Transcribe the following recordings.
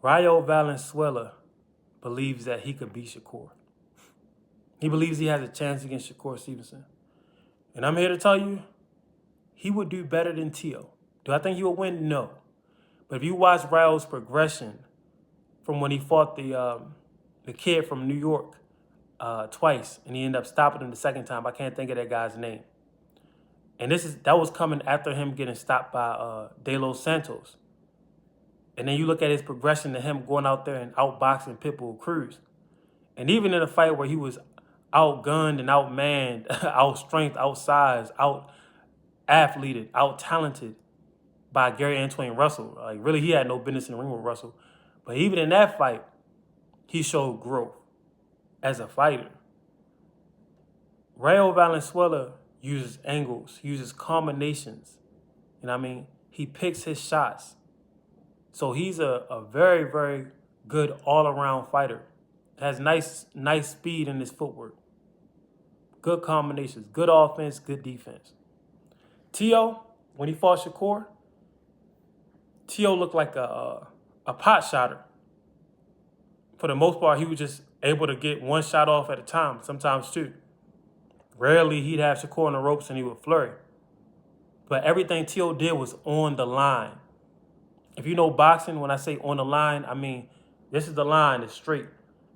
Rayo Valenzuela believes that he could beat Shakur. He believes he has a chance against Shakur Stevenson. And I'm here to tell you, he would do better than TEO. Do I think he will win? No. But if you watch Rayo's progression from when he fought the kid from New York twice, and he ended up stopping him the second time, I can't think of that guy's name. And that was coming after him getting stopped by De Los Santos. And then you look at his progression to him going out there and outboxing Pitbull Cruz. And even in a fight where he was outgunned and outmanned, outstrength, outsized, out-athleted, out-talented by Gary Antoine Russell. Like, really, he had no business in the ring with Russell. But even in that fight, he showed growth as a fighter. Rayo Valenzuela uses angles, uses combinations. You know what I mean? He picks his shots. So he's a very, very good all-around fighter. Has nice speed in his footwork. Good combinations, good offense, good defense. TEO, when he fought Shakur, TEO looked like a pot shotter. For the most part, he was just able to get one shot off at a time, sometimes two. Rarely he'd have Shakur on the ropes and he would flurry. But everything TEO did was on the line. If you know boxing, when I say on the line, I mean this is the line, it's straight.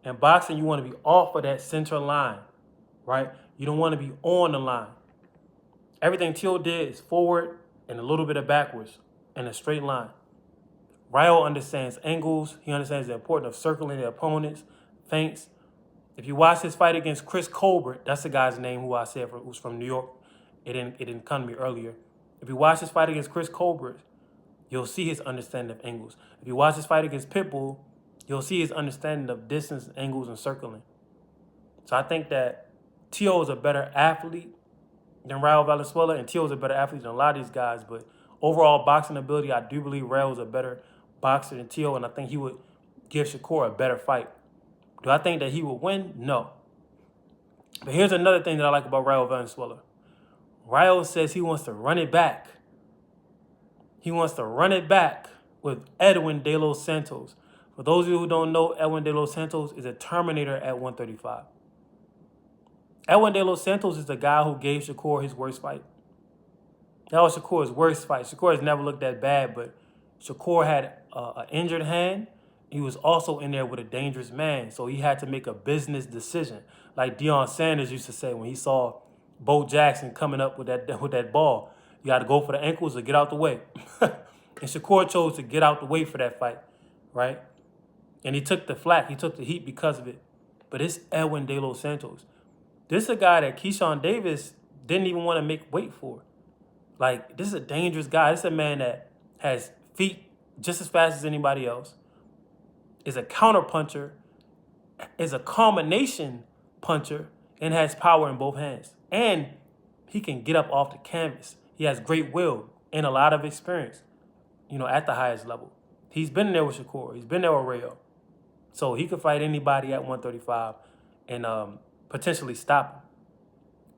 In boxing, you want to be off of that center line, right? You don't want to be on the line. Everything TEO did is forward and a little bit of backwards in a straight line. Rayo understands angles. He understands the importance of circling the opponents, feints. If you watch his fight against Chris Colbert, that's the guy's name who I said who's from New York. It didn't come to me earlier. If you watch his fight against Chris Colbert, you'll see his understanding of angles. If you watch his fight against Pitbull, you'll see his understanding of distance, angles, and circling. So I think that TEO is a better athlete than Rayo Valenzuela, and TEO is a better athlete than a lot of these guys. But overall boxing ability, I do believe Rayo is a better boxer than TEO, and I think he would give Shakur a better fight. Do I think that he would win? No. But here's another thing that I like about Rayo Valenzuela. Rayo says he wants to run it back. He wants to run it back with Edwin De Los Santos. For those of you who don't know, Edwin De Los Santos is a Terminator at 135. Edwin De Los Santos is the guy who gave Shakur his worst fight. That was Shakur's worst fight. Shakur has never looked that bad, but Shakur had an injured hand. He was also in there with a dangerous man, so he had to make a business decision. Like Deion Sanders used to say when he saw Bo Jackson coming up with that ball. You got to go for the ankles or get out the way. And Shakur chose to get out the way for that fight, right? And he took the flack. He took the heat because of it. But it's Edwin De Los Santos. This is a guy that Keyshawn Davis didn't even want to make weight for. Like, this is a dangerous guy. This is a man that has feet just as fast as anybody else, is a counter puncher, is a combination puncher, and has power in both hands. And he can get up off the canvas. He has great will and a lot of experience, at the highest level. He's been there with Shakur. He's been there with Rayo. So he could fight anybody at 135 and potentially stop him.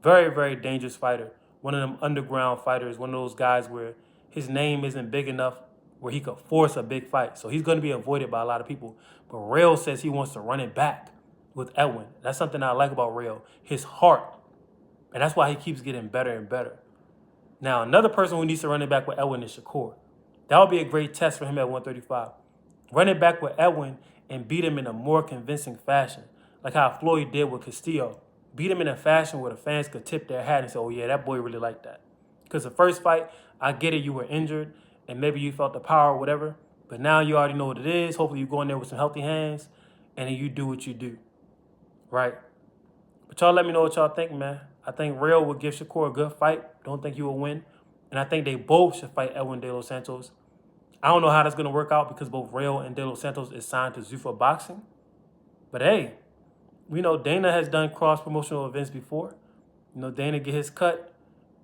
Very, very dangerous fighter. One of them underground fighters, one of those guys where his name isn't big enough where he could force a big fight. So he's going to be avoided by a lot of people. But Rayo says he wants to run it back with Edwin. That's something I like about Rayo. His heart. And that's why he keeps getting better and better. Now, another person who needs to run it back with Edwin is Shakur. That would be a great test for him at 135. Run it back with Edwin and beat him in a more convincing fashion. Like how Floyd did with Castillo. Beat him in a fashion where the fans could tip their hat and say, oh yeah, that boy really liked that. Because the first fight, I get it, you were injured and maybe you felt the power or whatever. But now you already know what it is. Hopefully you go in there with some healthy hands and then you do what you do. Right? But y'all let me know what y'all think, man. I think Rayo would give Shakur a good fight. Don't think he will win. And I think they both should fight Edwin De Los Santos. I don't know how that's going to work out because both Rayo and De Los Santos is signed to Zuffa Boxing. But hey, we know Dana has done cross-promotional events before. Dana get his cut,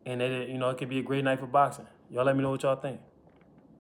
and it could be a great night for boxing. Y'all let me know what y'all think.